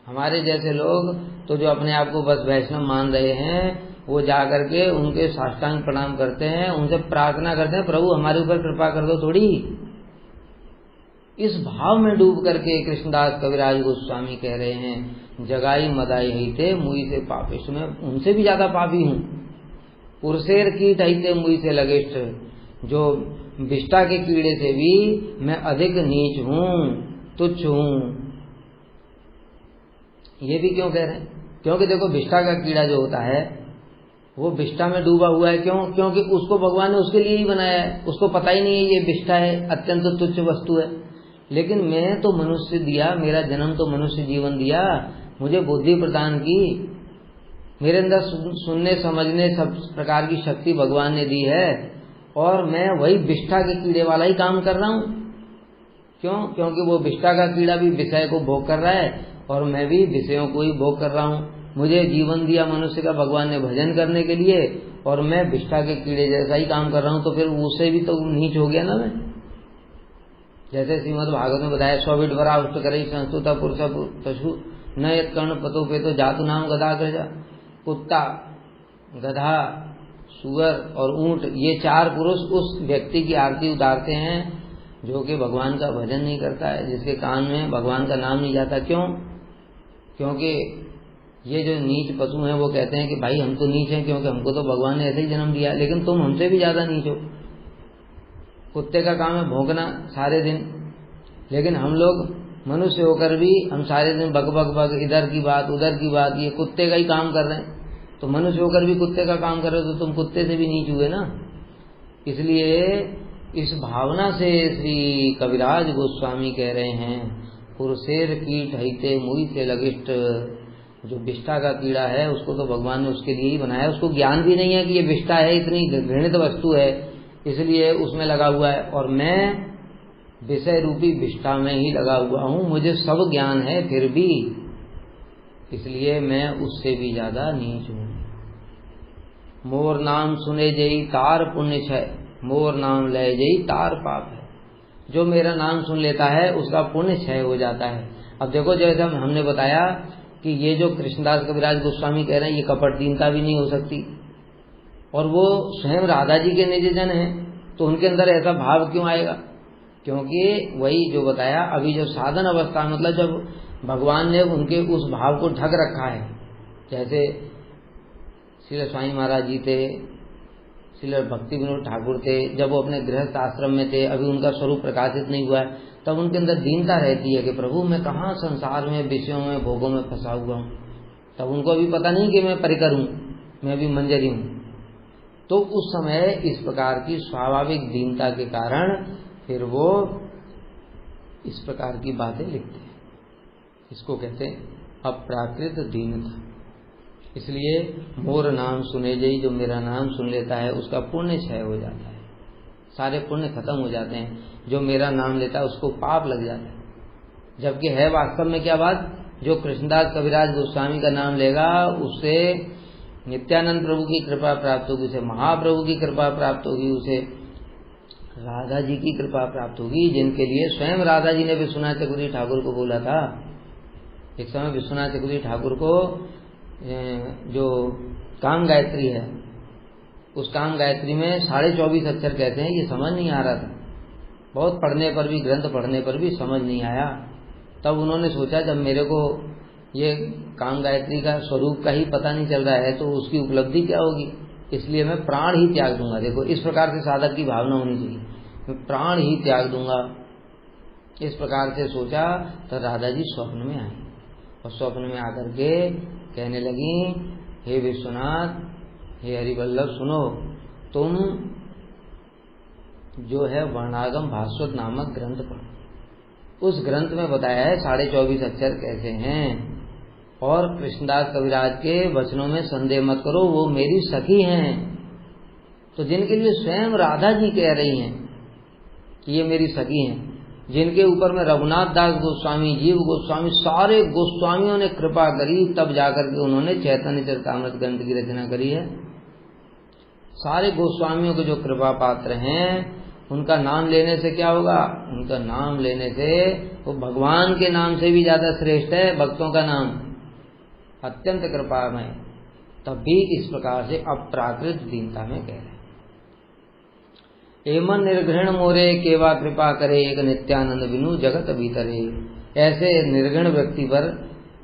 हमारे जैसे लोग तो जो अपने आप को बस वैष्णव मान रहे हैं, वो जाकर के उनके साष्टांग प्रणाम करते हैं, उनसे प्रार्थना करते हैं प्रभु हमारे ऊपर कृपा कर दो थोड़ी। इस भाव में डूब करके कृष्णदास कविराज गोस्वामी कह रहे हैं, जगाई मदाई हईते मुई से पापिष्ट, मैं उनसे भी ज्यादा पापी हूँ। पुरसेर कीट हईते मुई से लगिष्ठ, जो विष्टा के कीड़े से भी मैं अधिक नीच हूँ, तुच्छ हूँ। ये भी क्यों कह रहे हैं? क्योंकि देखो विष्टा का कीड़ा जो होता है वो विष्टा में डूबा हुआ है। क्यों? क्योंकि उसको भगवान ने उसके लिए ही बनाया है, उसको पता ही नहीं है ये विष्टा है, अत्यंत तुच्छ वस्तु है। लेकिन मैं तो मनुष्य दिया, मेरा जन्म तो मनुष्य जीवन दिया, मुझे बुद्धि प्रदान की, मेरे अंदर सुनने समझने सब प्रकार की शक्ति भगवान ने दी है, और मैं वही विष्ठा के कीड़े वाला ही काम कर रहा हूँ। क्यों? क्योंकि वो विष्ठा का कीड़ा भी विषय को भोग कर रहा है और मैं भी विषयों को ही भोग कर रहा हूँ। मुझे जीवन दिया मनुष्य का भगवान ने भजन करने के लिए, और मैं विष्ठा के कीड़े जैसा ही काम कर रहा हूँ, तो फिर उससे भी तो नीच हो गया ना मैं। जैसे श्रीमद् भागवत में बताया, 100 बिट वरा उष्ट करे संस्तुता पुरुष पशु न यत कर्ण पतो पे तो जातु नाम गधा ग्रजा। कुत्ता, गधा, सुअर और ऊंट, ये 4 पुरुष उस व्यक्ति की आरती उतारते हैं जो कि भगवान का भजन नहीं करता है, जिसके कान में भगवान का नाम नहीं जाता। क्यों? क्योंकि ये जो नीच पशु हैं वो कहते हैं कि भाई हम तो नीच हैं, क्योंकि हमको तो भगवान ने ऐसे ही जन्म दिया, लेकिन तुम हमसे भी ज्यादा नीच हो। कुत्ते का काम है भौंकना सारे दिन, लेकिन हम लोग मनुष्य होकर भी हम सारे दिन बग बग बग, इधर की बात उधर की बात, ये कुत्ते का ही काम कर रहे हैं। तो मनुष्य होकर भी कुत्ते का काम कर रहे हो तो तुम कुत्ते से भी नीच हुए ना। इसलिए इस भावना से श्री कविराज गोस्वामी कह रहे हैं, पुरुषेर कीट हईते मुई से लगिष्ट, जो विष्ठा का कीड़ा है उसको तो भगवान ने उसके लिए ही बनाया, उसको ज्ञान भी नहीं है कि ये विष्ठा है, इतनी घृणित वस्तु है, इसलिए उसमें लगा हुआ है, और मैं विषय रूपी विष्ठा में ही लगा हुआ हूँ। मुझे सब ज्ञान है फिर भी, इसलिए मैं उससे भी ज्यादा नीच हूँ। मोर नाम सुने जई तार पुण्य छय, मोर नाम ले जई तार पाप है। जो मेरा नाम सुन लेता है उसका पुण्य क्षय हो जाता है। अब देखो, जैसा हमने बताया कि ये जो कृष्णदास कविराज गोस्वामी कह रहे हैं, ये कपट दीनता भी नहीं हो सकती, और वो स्वयं राधा जी के निज जन हैं, तो उनके अंदर ऐसा भाव क्यों आएगा? क्योंकि वही जो बताया, अभी जो साधन अवस्था, मतलब जब भगवान ने उनके उस भाव को ढक रखा है, जैसे श्री स्वामी महाराज जी थे, श्री भक्ति विनोद ठाकुर थे, जब वो अपने गृहस्थ आश्रम में थे, अभी उनका स्वरूप प्रकाशित नहीं हुआ है, तब उनके अंदर दीनता रहती है कि प्रभु मैं कहाँ संसार में विषयों में भोगों में फंसा हुआ हूँ। तब उनको अभी पता नहीं कि मैं परिकर हूँ, मैं अभी मंजरी हूँ। तो उस समय इस प्रकार की स्वाभाविक दीनता के कारण फिर वो इस प्रकार की बातें लिखते हैं। इसको कहते हैं अप्राकृत दीनता। इसलिए मोर नाम सुने जई, जो मेरा नाम सुन लेता है उसका पुण्य क्षय हो जाता है, सारे पुण्य खत्म हो जाते हैं। जो मेरा नाम लेता है उसको पाप लग जाता है। जबकि है वास्तव में क्या बात, जो कृष्णदास कविराज गोस्वामी का नाम लेगा उससे नित्यानंद प्रभु की कृपा प्राप्त होगी, उसे महाप्रभु की कृपा प्राप्त होगी, उसे राधा जी की कृपा प्राप्त होगी, जिनके लिए स्वयं राधा जी ने विश्वनाथ चक्रवर्ती ठाकुर को बोला था। एक समय विश्वनाथ चक्रवर्ती ठाकुर को जो काम गायत्री है, उस काम गायत्री में 24.5 अक्षर कहते हैं, ये समझ नहीं आ रहा था। बहुत पढ़ने पर भी, ग्रंथ पढ़ने पर भी समझ नहीं आया। तब उन्होंने सोचा, जब मेरे को ये काम गायत्री का स्वरूप का ही पता नहीं चल रहा है तो उसकी उपलब्धि क्या होगी, इसलिए मैं प्राण ही त्याग दूंगा। देखो, इस प्रकार से साधक की भावना होनी चाहिए, मैं प्राण ही त्याग दूंगा। इस प्रकार से सोचा तो राधा जी स्वप्न में आई, और स्वप्न में आकर के कहने लगी, हे विश्वनाथ, हे हरिवल्लभ, सुनो, तुम जो है वर्णागम भास्वत नामक ग्रंथ पढ़ो। उस ग्रंथ में बताया है 24.5 अक्षर कैसे हैं, और कृष्णदास कविराज के वचनों में संदेह मत करो, वो मेरी सखी हैं। तो जिनके लिए स्वयं राधा जी कह रही हैं कि ये मेरी सखी हैं, जिनके ऊपर में रघुनाथ दास गोस्वामी, जीव गोस्वामी, सारे गोस्वामियों ने कृपा करी, तब जाकर के उन्होंने चैतन्य चरितामृत ग्रंथ की रचना करी है। सारे गोस्वामियों के जो कृपा पात्र हैं, उनका नाम लेने से क्या होगा, उनका नाम लेने से वो भगवान के नाम से भी ज्यादा श्रेष्ठ है भक्तों का नाम, अत्यंत कृपामय। तब भी इस प्रकार से अप्राकृत दीनता में कह रहे हैं। एमन निर्घृण मोरे केवा कृपा करे, एक नित्यानंद बिनु जगत भीतरे। ऐसे निर्घृण व्यक्ति पर,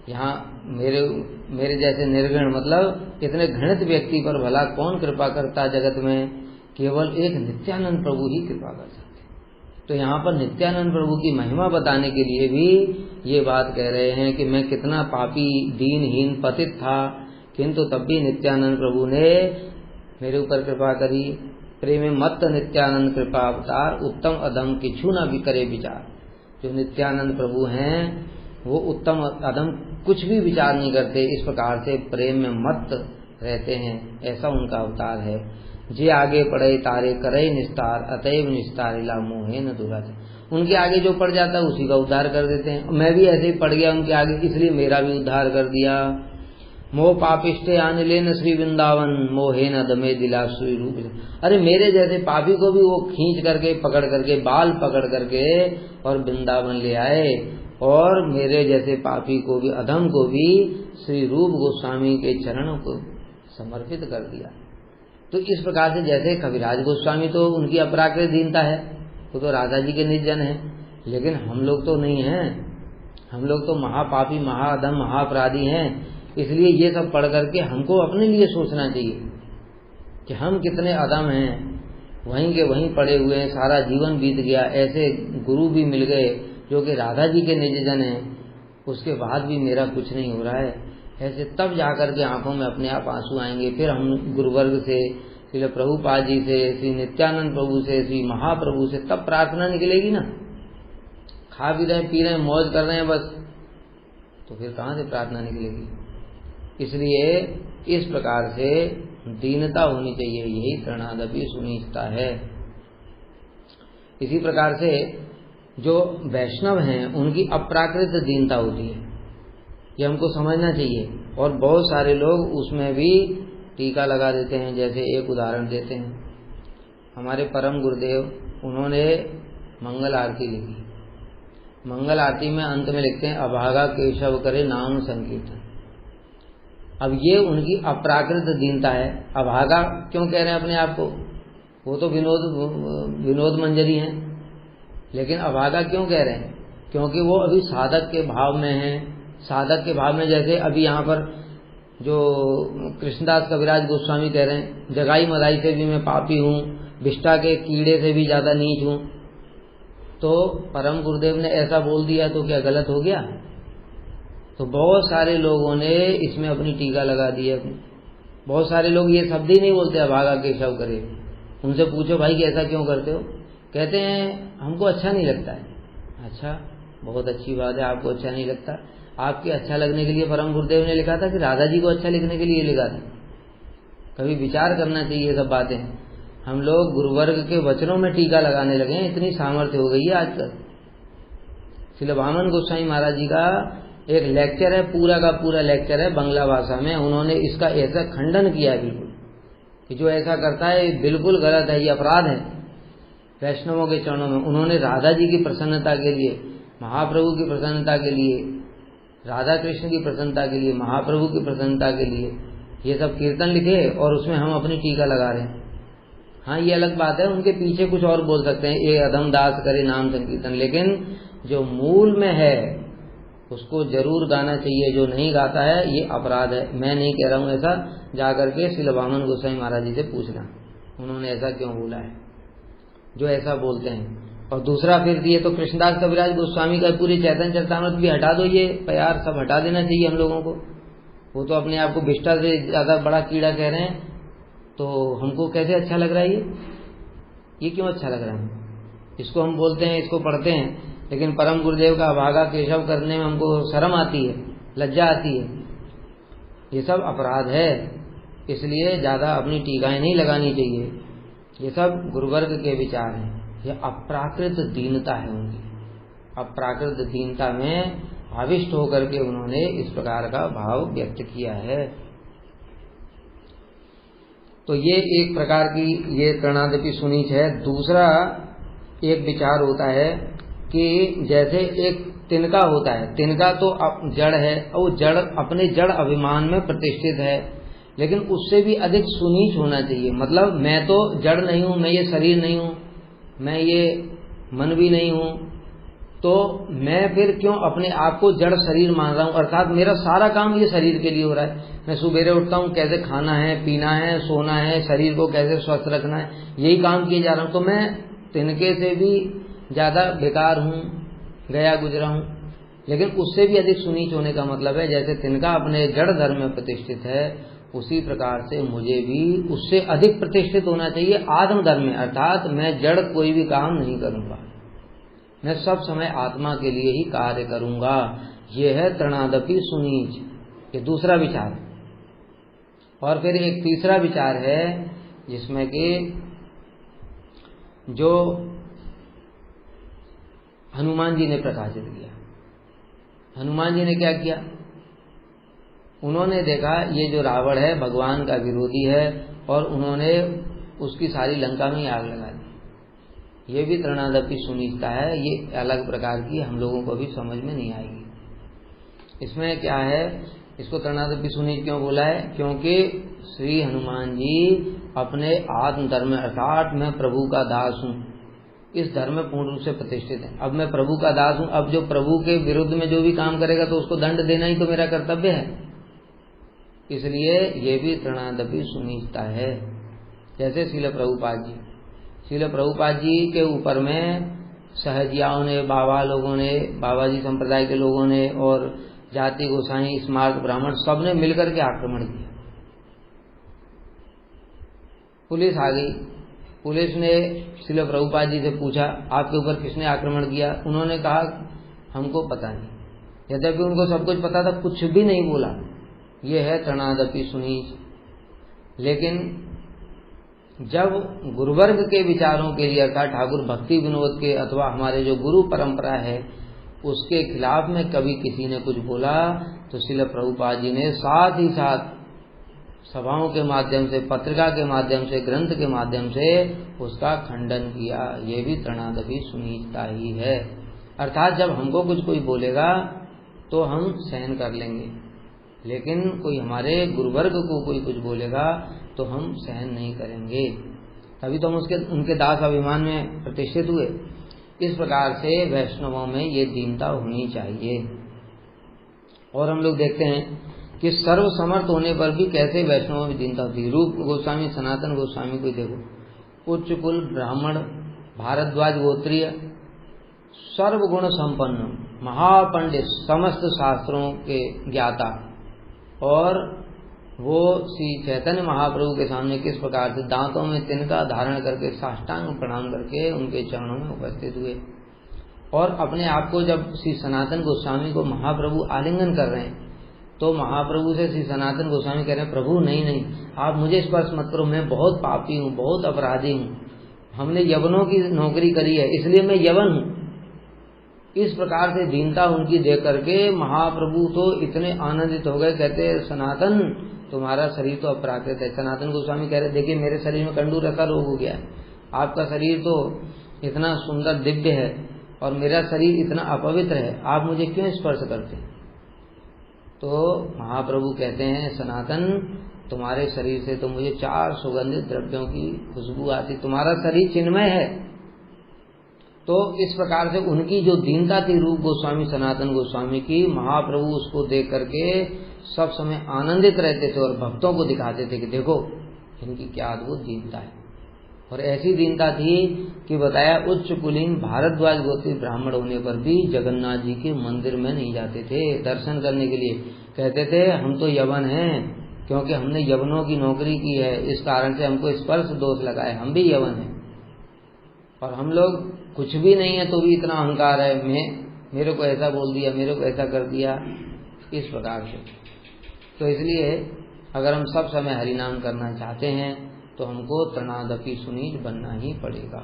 यहाँ मेरे जैसे निर्घृण मतलब इतने घृणित व्यक्ति पर भला कौन कृपा करता जगत में, केवल एक नित्यानंद प्रभु ही कृपा कर सकते। तो यहाँ पर नित्यानंद प्रभु की महिमा बताने के लिए भी ये बात कह रहे हैं कि मैं कितना पापी दीनहीन पतित था, किंतु तब भी नित्यानंद प्रभु ने मेरे ऊपर कृपा करी। प्रेम मत नित्यानंद कृपा अवतार, उत्तम अधम किछु न भी करे विचार। जो नित्यानंद प्रभु हैं वो उत्तम अधम कुछ भी विचार नहीं करते, इस प्रकार से प्रेम में मत रहते हैं, ऐसा उनका अवतार है। जे आगे पड़े तारे करे निस्तार, अतएव निस्तारिला मोहे न दुराचार। उनके आगे जो पड़ जाता है उसी का उद्धार कर देते हैं। मैं भी ऐसे ही पड़ गया उनके आगे, इसलिए मेरा भी उद्धार कर दिया। मोह पापिष्टे आने लेन श्री वृंदावन, मोहे न दमे दिला श्री रूप। अरे मेरे जैसे पापी को भी वो खींच करके पकड़ करके बाल पकड़ करके और वृंदावन ले आए, और मेरे जैसे पापी को भी अधम को भी श्री रूप गोस्वामी के चरणों को समर्पित कर दिया। तो इस प्रकार से जैसे कविराज गोस्वामी तो उनकी अपराकृत दीनता है, वो तो राधा जी के निज जन है, लेकिन हम लोग तो नहीं हैं। हम लोग तो महापापी महाअधम महाअपराधी हैं। इसलिए ये सब पढ़ करके हमको अपने लिए सोचना चाहिए कि हम कितने अधम हैं, वहीं के वहीं पड़े हुए हैं, सारा जीवन बीत गया। ऐसे गुरु भी मिल गए जो कि राधा जी के निज जन हैं, उसके बाद भी मेरा कुछ नहीं हो रहा है। ऐसे तब जाकर के आंखों में अपने आप आंसू आएंगे। फिर हम गुरुवर्ग से, श्री प्रभुपाद जी से, श्री नित्यानंद प्रभु से, श्री महाप्रभु से तब प्रार्थना निकलेगी ना। खा भी रहे पी रहे मौज कर रहे हैं बस, तो फिर कहाँ से प्रार्थना निकलेगी। इसलिए इस प्रकार से दीनता होनी चाहिए, यही प्रणादपि सुनिश्चिता है। इसी प्रकार से जो वैष्णव हैं उनकी अप्राकृत दीनता होती है, ये हमको समझना चाहिए। और बहुत सारे लोग उसमें भी टीका लगा देते हैं। जैसे एक उदाहरण देते हैं, हमारे परम गुरुदेव, उन्होंने मंगल आरती लिखी। मंगल आरती में अंत में लिखते हैं अभागा केशव करे नाम संकीर्तन। अब ये उनकी अप्राकृत दीनता है। अभागा क्यों कह रहे हैं अपने आप को, वो तो विनोद मंजरी हैं, लेकिन अभागा क्यों कह रहे हैं, क्योंकि वो अभी साधक के भाव में हैं। साधक के भाव में, जैसे अभी यहाँ पर जो कृष्णदास कविराज गोस्वामी कह रहे हैं, जगाई मदाई से भी मैं पापी हूँ, विष्ठा के कीड़े से भी ज्यादा नीच हूँ। तो परम गुरुदेव ने ऐसा बोल दिया तो क्या गलत हो गया? तो बहुत सारे लोगों ने इसमें अपनी टीका लगा दी है। बहुत सारे लोग ये शब्द ही नहीं बोलते अभागा केशव करे। उनसे पूछो भाई कि ऐसा क्यों करते हो, कहते हैं हमको अच्छा नहीं लगता है। अच्छा, बहुत अच्छी बात है, आपको अच्छा नहीं लगता। आपके अच्छा लगने के लिए परम गुरुदेव ने लिखा था कि राधा जी को अच्छा लिखने के लिए लिखा था? कभी विचार करना चाहिए सब बातें। हम लोग गुरुवर्ग के वचनों में टीका लगाने लगे हैं, इतनी सामर्थ्य हो गई है आजकल। श्रील वामन गोस्वामी महाराज जी का एक लेक्चर है, पूरा का पूरा लेक्चर है बांग्ला भाषा में। उन्होंने इसका ऐसा खंडन किया है बिल्कुल कि जो ऐसा करता है बिल्कुल गलत है, ये अपराध है वैष्णवों के चरणों में। उन्होंने राधा जी की प्रसन्नता के लिए, महाप्रभु की प्रसन्नता के लिए, राधा कृष्ण की प्रसन्नता के लिए, महाप्रभु की प्रसन्नता के लिए ये सब कीर्तन लिखे, और उसमें हम अपनी टीका लगा रहे हैं। हाँ, ये अलग बात है, उनके पीछे कुछ और बोल सकते हैं, ये अधम दास करे नाम संकीर्तन, लेकिन जो मूल में है उसको जरूर गाना चाहिए। जो नहीं गाता है ये अपराध है। मैं नहीं कह रहा हूँ ऐसा, जाकर के श्रील वामन गोस्वामी महाराज जी से पूछना उन्होंने ऐसा क्यों बोला है, जो ऐसा बोलते हैं। और दूसरा फिर ये तो कृष्णदास कविराज गोस्वामी का पूरी चैतन्य चरितामृत भी हटा दो, ये प्यार सब हटा देना चाहिए हम लोगों को। वो तो अपने आप को विष्ठा से ज्यादा बड़ा कीड़ा कह रहे हैं, तो हमको कैसे अच्छा लग रहा है ये क्यों अच्छा लग रहा है? इसको हम बोलते हैं, इसको पढ़ते हैं, लेकिन परम गुरुदेव का अभागा केशव करने में हमको शर्म आती है, लज्जा आती है। ये सब अपराध है, इसलिए ज्यादा अपनी टीकाएं नहीं लगानी चाहिए। ये सब गुरुवर्ग के विचार हैं। ये अप्राकृत दीनता है उनकी। अप्राकृत दीनता में आविष्ट होकर के उन्होंने इस प्रकार का भाव व्यक्त किया है। तो ये एक प्रकार की ये प्रणादपि सुनीच है। दूसरा एक विचार होता है कि जैसे एक तिनका होता है, तिनका तो जड़ है और वो जड़ अपने जड़ अभिमान में प्रतिष्ठित है, लेकिन उससे भी अधिक सुनीच होना चाहिए। मतलब मैं तो जड़ नहीं हूँ, मैं ये शरीर नहीं हूँ, मैं ये मन भी नहीं हूं, तो मैं फिर क्यों अपने आप को जड़ शरीर मान रहा हूं? अर्थात मेरा सारा काम ये शरीर के लिए हो रहा है। मैं सुबेरे उठता हूं, कैसे खाना है, पीना है, सोना है, शरीर को कैसे स्वस्थ रखना है, यही काम किए जा रहा हूं। तो मैं तिनके से भी ज्यादा बेकार हूं, गया गुजरा हूं। लेकिन उससे भी अधिक सुनीच होने का मतलब है, जैसे तिनका अपने जड़ धर्म में प्रतिष्ठित है, उसी प्रकार से मुझे भी उससे अधिक प्रतिष्ठित होना चाहिए आत्म धर्म में। अर्थात मैं जड़ कोई भी काम नहीं करूंगा, मैं सब समय आत्मा के लिए ही कार्य करूंगा। यह है तृणादपि सुनीच, ये दूसरा विचार है। और फिर एक तीसरा विचार है जिसमें कि जो हनुमान जी ने प्रकाशित किया। हनुमान जी ने क्या किया? उन्होंने देखा ये जो रावण है भगवान का विरोधी है, और उन्होंने उसकी सारी लंका में आग लगा दी। ये भी तृणादपि सुनीचता है, ये अलग प्रकार की, हम लोगों को भी समझ में नहीं आएगी। इसमें क्या है, इसको तृणादपि सुनीच क्यों बोला है? क्योंकि श्री हनुमान जी अपने आत्म धर्म अर्थात मैं प्रभु का दास हूँ, इस धर्म में पूर्ण रूप से प्रतिष्ठित है। अब मैं प्रभु का दास हूँ, अब जो प्रभु के विरुद्ध में जो भी काम करेगा तो उसको दंड देना ही तो मेरा कर्तव्य है। इसलिए ये भी तृणादपि सुनीचता है। जैसे श्रील प्रभुपाद जी के ऊपर में सहजियाओं ने, बाबा लोगों ने, बाबा जी संप्रदाय के लोगों ने और जाति गोसाई स्मार्त ब्राह्मण सब ने मिलकर के आक्रमण किया। पुलिस आ गई, पुलिस ने श्रील प्रभुपाद जी से पूछा आपके ऊपर किसने आक्रमण किया? उन्होंने कहा हमको पता नहीं। यद्यपि उनको सब कुछ पता था, कुछ भी नहीं बोला। ये है तृणादपि सुनीच। लेकिन जब गुरुवर्ग के विचारों के लिए अर्थात ठाकुर भक्ति विनोद के अथवा हमारे जो गुरु परंपरा है उसके खिलाफ में कभी किसी ने कुछ बोला तो श्रील प्रभुपाद जी ने साथ ही साथ सभाओं के माध्यम से, पत्रिका के माध्यम से, ग्रंथ के माध्यम से उसका खंडन किया। ये भी तृणादपि सुनीचता ही है। अर्थात जब हमको कुछ कोई बोलेगा तो हम सहन कर लेंगे, लेकिन कोई हमारे गुरुवर्ग को कोई कुछ बोलेगा तो हम सहन नहीं करेंगे। तभी तो हम उनके दास अभिमान में प्रतिष्ठित हुए। इस प्रकार से वैष्णवों में ये दीनता होनी चाहिए। और हम लोग देखते हैं कि सर्व समर्थ होने पर भी कैसे वैष्णवों में दीनता होती है। रूप गोस्वामी, सनातन गोस्वामी को देखो, उच्च कुल ब्राह्मण, भारद्वाज गोत्रीय, सर्वगुण संपन्न, महापंडित, समस्त शास्त्रों के ज्ञाता, और वो श्री चैतन्य महाप्रभु के सामने किस प्रकार से दांतों में तिनका धारण करके साष्टांग प्रणाम करके उनके चरणों में उपस्थित हुए। और अपने आप को जब श्री सनातन गोस्वामी को महाप्रभु आलिंगन कर रहे हैं तो महाप्रभु से श्री सनातन गोस्वामी कह रहे हैं प्रभु नहीं, आप मुझे स्पर्श मत करो, मैं बहुत पापी हूँ, बहुत अपराधी हूँ, हमने यवनों की नौकरी करी है इसलिए मैं यवन हूँ। इस प्रकार से दीनता उनकी देख करके महाप्रभु तो इतने आनंदित हो गए, कहते सनातन तुम्हारा शरीर तो अपराकृत है। सनातन गोस्वामी कह रहे देखिए मेरे शरीर में कंडू रसा रोग हो गया है, आपका शरीर तो इतना सुंदर दिव्य है और मेरा शरीर इतना अपवित्र है, आप मुझे क्यों स्पर्श करते? तो महाप्रभु कहते हैं सनातन तुम्हारे शरीर से तो मुझे 4 सुगंधित द्रव्यों की खुशबू आती, तुम्हारा शरीर चिन्मय है। तो इस प्रकार से उनकी जो दीनता थी रूप गोस्वामी सनातन गोस्वामी की, महाप्रभु उसको देख करके सब समय आनंदित रहते थे और भक्तों को दिखाते थे कि देखो इनकी क्या अद्भुत दीनता है। और ऐसी दीनता थी कि बताया उच्च कुलीन भारद्वाज गोत्री ब्राह्मण होने पर भी जगन्नाथ जी के मंदिर में नहीं जाते थे दर्शन करने के लिए। कहते थे हम तो यवन हैं, क्योंकि हमने यवनों की नौकरी की है, इस कारण से हमको स्पर्श दोष लगा है, हम भी यवन हैं। और हम लोग कुछ भी नहीं है तो भी इतना अहंकार है, मेरे को ऐसा बोल दिया, मेरे को ऐसा कर दिया, इस प्रकार से। तो इसलिए अगर हम सब समय हरिनाम करना चाहते हैं तो हमको तृणादपि सुनीच बनना ही पड़ेगा।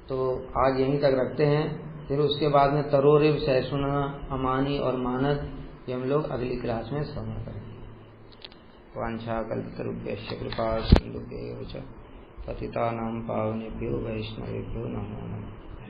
तो आज यहीं तक रखते हैं, फिर उसके बाद में तरोरिव, सैसुना, अमानी और मानद ये हम लोग अगली क्लास में श्रवण करेंगे। वांछा कल्पतरुभ्यश्च कृपा सिन्धुभ्यैव च पतितानां पावनेभ्यो वैष्णवेभ्यो नमो नमः।